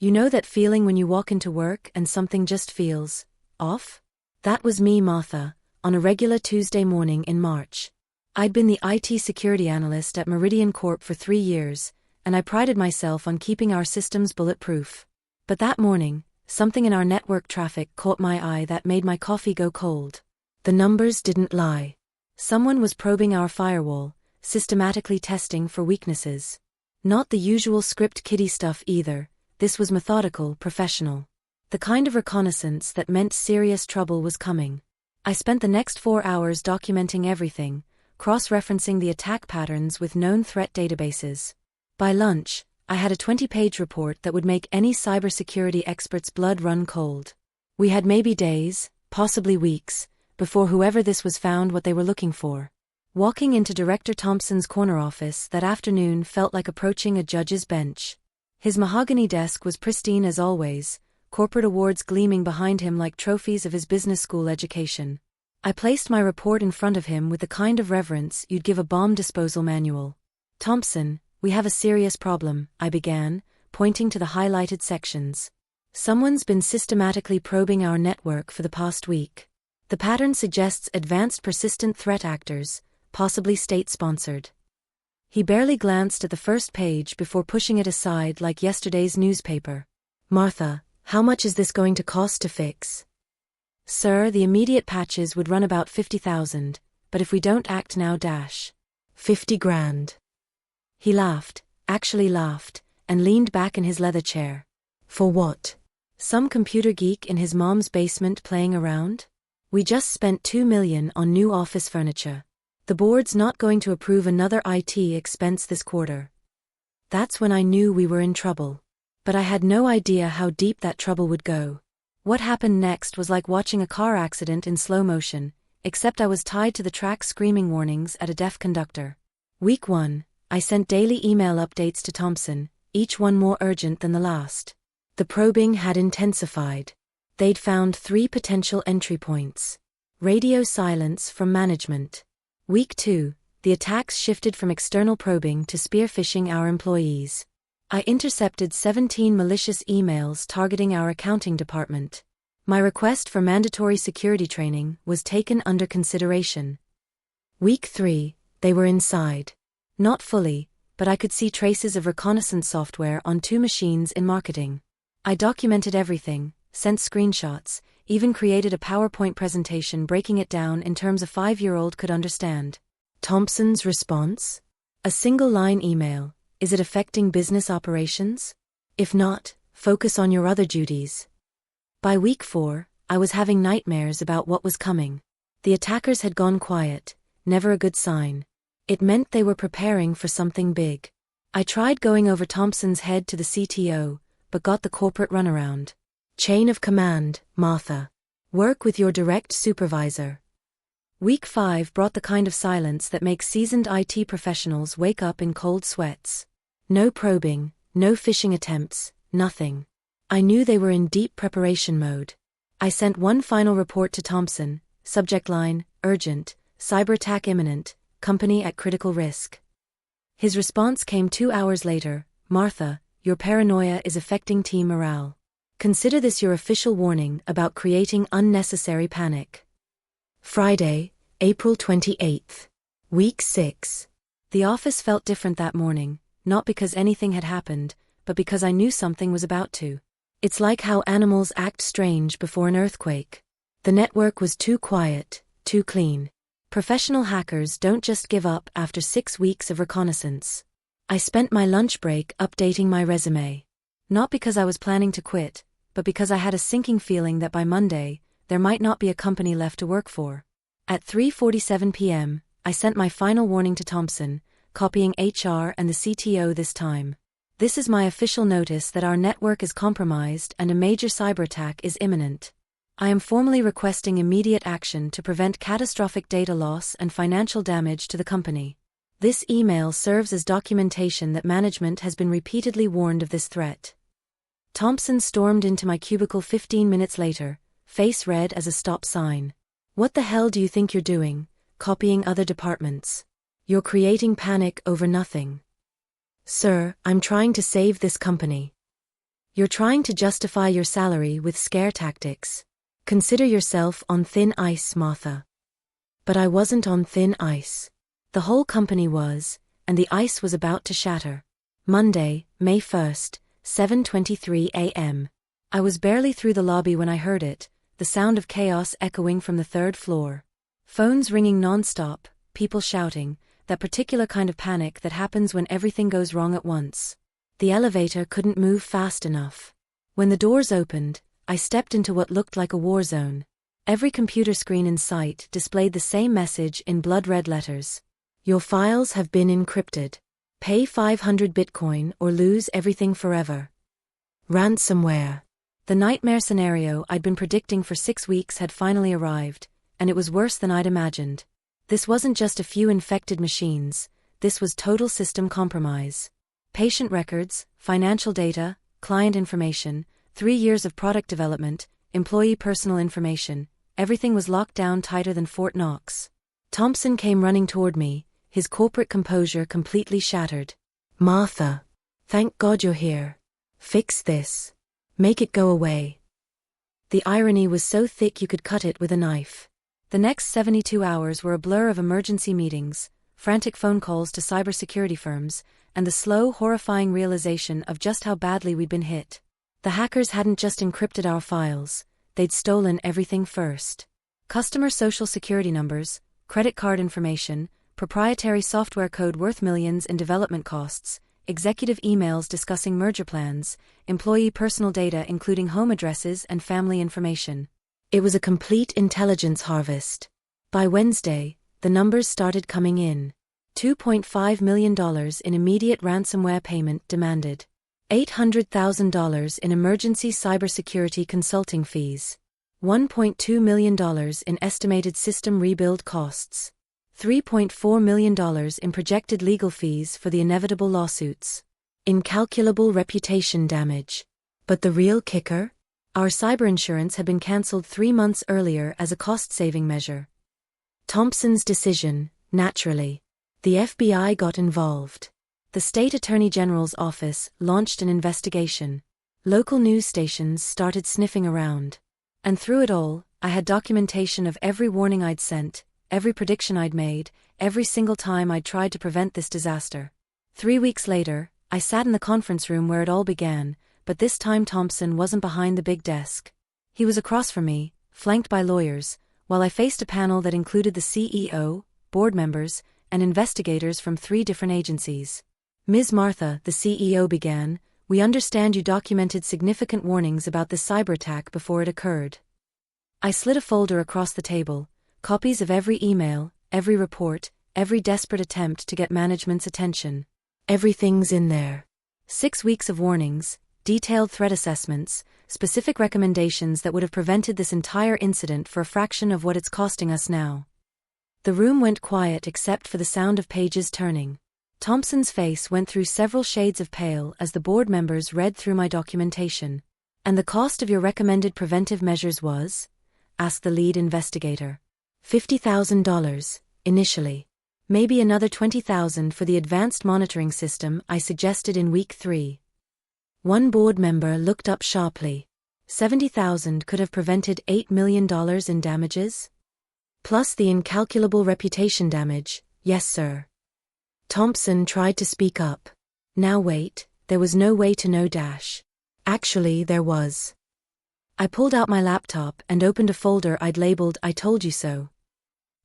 You know that feeling when you walk into work and something just feels off? That was me, Martha, on a regular Tuesday morning in March. I'd been the IT security analyst at Meridian Corp for 3 years, and I prided myself on keeping our systems bulletproof. But that morning, something in our network traffic caught my eye that made my coffee go cold. The numbers didn't lie. Someone was probing our firewall, systematically testing for weaknesses. Not the usual script kiddie stuff either. This was methodical, professional. The kind of reconnaissance that meant serious trouble was coming. I spent the next 4 hours documenting everything, cross-referencing the attack patterns with known threat databases. By lunch, I had a 20-page report that would make any cybersecurity expert's blood run cold. We had maybe days, possibly weeks, before whoever this was found what they were looking for. Walking into Director Thompson's corner office that afternoon felt like approaching a judge's bench. His mahogany desk was pristine as always, corporate awards gleaming behind him like trophies of his business school education. I placed my report in front of him with the kind of reverence you'd give a bomb disposal manual. "Thompson, we have a serious problem," I began, pointing to the highlighted sections. "Someone's been systematically probing our network for the past week. The pattern suggests advanced persistent threat actors, possibly state-sponsored." He barely glanced at the first page before pushing it aside like yesterday's newspaper. "Martha, how much is this going to cost to fix?" "Sir, the immediate patches would run about 50,000, but if we don't act now, 50 grand. He laughed, actually laughed, and leaned back in his leather chair. "For what? Some computer geek in his mom's basement playing around? We just spent $2 million on new office furniture. The board's not going to approve another IT expense this quarter." That's when I knew we were in trouble. But I had no idea how deep that trouble would go. What happened next was like watching a car accident in slow motion, except I was tied to the track screaming warnings at a deaf conductor. Week 1, I sent daily email updates to Thompson, each one more urgent than the last. The probing had intensified. They'd found 3 potential entry points. Radio silence from management. Week 2, the attacks shifted from external probing to spear phishing our employees. I intercepted 17 malicious emails targeting our accounting department. My request for mandatory security training was taken under consideration. Week 3, they were inside. Not fully, but I could see traces of reconnaissance software on 2 machines in marketing. I documented everything, sent screenshots, even created a PowerPoint presentation breaking it down in terms a 5-year-old could understand. Thompson's response? A single-line email. "Is it affecting business operations? If not, focus on your other duties." By week 4, I was having nightmares about what was coming. The attackers had gone quiet, never a good sign. It meant they were preparing for something big. I tried going over Thompson's head to the CTO, but got the corporate runaround. "Chain of command, Martha. Work with your direct supervisor." Week 5 brought the kind of silence that makes seasoned IT professionals wake up in cold sweats. No probing, no phishing attempts, nothing. I knew they were in deep preparation mode. I sent one final report to Thompson, subject line, "Urgent, cyber attack imminent, company at critical risk." His response came 2 hours later: "Martha, your paranoia is affecting team morale. Consider this your official warning about creating unnecessary panic." Friday, April 28th. Week 6. The office felt different that morning, not because anything had happened, but because I knew something was about to. It's like how animals act strange before an earthquake. The network was too quiet, too clean. Professional hackers don't just give up after 6 weeks of reconnaissance. I spent my lunch break updating my resume. Not because I was planning to quit, but because I had a sinking feeling that by Monday, there might not be a company left to work for. At 3:47 p.m., I sent my final warning to Thompson, copying HR and the CTO this time. "This is my official notice that our network is compromised and a major cyber attack is imminent. I am formally requesting immediate action to prevent catastrophic data loss and financial damage to the company." This email serves as documentation that management has been repeatedly warned of this threat. Thompson stormed into my cubicle 15 minutes later, face red as a stop sign. "What the hell do you think you're doing, copying other departments? You're creating panic over nothing." "Sir, I'm trying to save this company." You're trying to justify your salary with scare tactics. Consider yourself on thin ice, Martha. But I wasn't on thin ice. The whole company was, and the ice was about to shatter. Monday, May 1st, 7:23 a.m. I was barely through the lobby when I heard it, the sound of chaos echoing from the third floor. Phones ringing non-stop, people shouting, that particular kind of panic that happens when everything goes wrong at once. The elevator couldn't move fast enough. When the doors opened, I stepped into what looked like a war zone. Every computer screen in sight displayed the same message in blood-red letters. Your files have been encrypted. Pay 500 Bitcoin or lose everything forever. Ransomware. The nightmare scenario I'd been predicting for 6 weeks had finally arrived, and it was worse than I'd imagined. This wasn't just a few infected machines, this was total system compromise. Patient records, financial data, client information, 3 years of product development, employee personal information, everything was locked down tighter than Fort Knox. Thompson came running toward me, his corporate composure completely shattered. Martha, thank God you're here. Fix this. Make it go away. The irony was so thick you could cut it with a knife. The next 72 hours were a blur of emergency meetings, frantic phone calls to cybersecurity firms, and the slow, horrifying realization of just how badly we'd been hit. The hackers hadn't just encrypted our files, they'd stolen everything first. Customer social security numbers, credit card information, proprietary software code worth millions in development costs, executive emails discussing merger plans, employee personal data including home addresses and family information. It was a complete intelligence harvest. By Wednesday, the numbers started coming in. $2.5 million in immediate ransomware payment demanded. $800,000 in emergency cybersecurity consulting fees. $1.2 million in estimated system rebuild costs. $3.4 million in projected legal fees for the inevitable lawsuits. Incalculable reputation damage. But the real kicker? Our cyber insurance had been cancelled 3 months earlier as a cost-saving measure. Thompson's decision, naturally. The FBI got involved. The State Attorney General's office launched an investigation. Local news stations started sniffing around. And through it all, I had documentation of every warning I'd sent, every prediction I'd made, every single time I'd tried to prevent this disaster. 3 weeks later, I sat in the conference room where it all began, but this time Thompson wasn't behind the big desk. He was across from me, flanked by lawyers, while I faced a panel that included the CEO, board members, and investigators from 3 different agencies. Ms. Martha, the CEO began, we understand you documented significant warnings about this cyber attack before it occurred. I slid a folder across the table, copies of every email, every report, every desperate attempt to get management's attention. Everything's in there. 6 weeks of warnings, detailed threat assessments, specific recommendations that would have prevented this entire incident for a fraction of what it's costing us now. The room went quiet except for the sound of pages turning. Thompson's face went through several shades of pale as the board members read through my documentation. And the cost of your recommended preventive measures was? Asked the lead investigator. $50,000, initially. Maybe another $20,000 for the advanced monitoring system I suggested in week 3. One board member looked up sharply. $70,000 could have prevented $8 million in damages? Plus the incalculable reputation damage, yes sir. Thompson tried to speak up. Now wait, there was no way to know dash. Actually there was. I pulled out my laptop and opened a folder I'd labeled I told you so.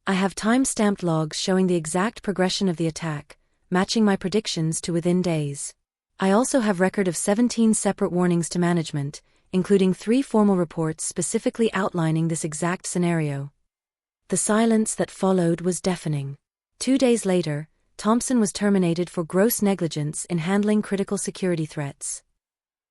I have time-stamped logs showing the exact progression of the attack, matching my predictions to within days. I also have record of 17 separate warnings to management, including 3 formal reports specifically outlining this exact scenario. The silence that followed was deafening. 2 days later, Thompson was terminated for gross negligence in handling critical security threats.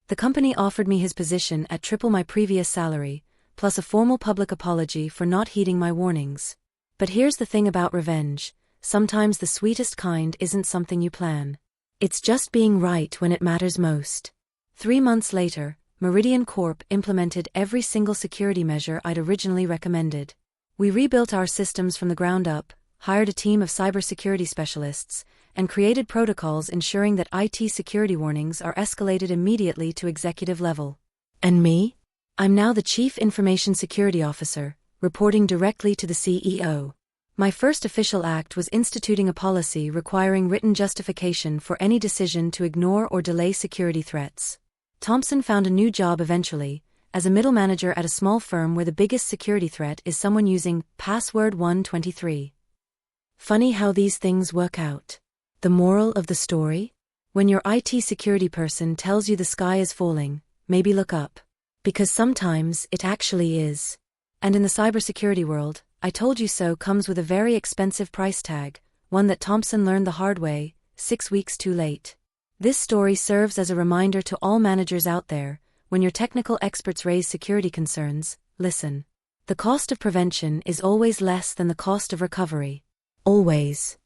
The company offered me his position at triple my previous salary, plus a formal public apology for not heeding my warnings. But here's the thing about revenge, sometimes the sweetest kind isn't something you plan. It's just being right when it matters most. 3 months later, Meridian Corp implemented every single security measure I'd originally recommended. We rebuilt our systems from the ground up, hired a team of cybersecurity specialists, and created protocols ensuring that IT security warnings are escalated immediately to executive level. And me? I'm now the Chief Information Security Officer, reporting directly to the CEO. My first official act was instituting a policy requiring written justification for any decision to ignore or delay security threats. Thompson found a new job eventually, as a middle manager at a small firm where the biggest security threat is someone using password 123. Funny how these things work out. The moral of the story? When your IT security person tells you the sky is falling, maybe look up. Because sometimes it actually is. And in the cybersecurity world, I told you so comes with a very expensive price tag, one that Thompson learned the hard way, 6 weeks too late. This story serves as a reminder to all managers out there: when your technical experts raise security concerns, listen. The cost of prevention is always less than the cost of recovery. Always.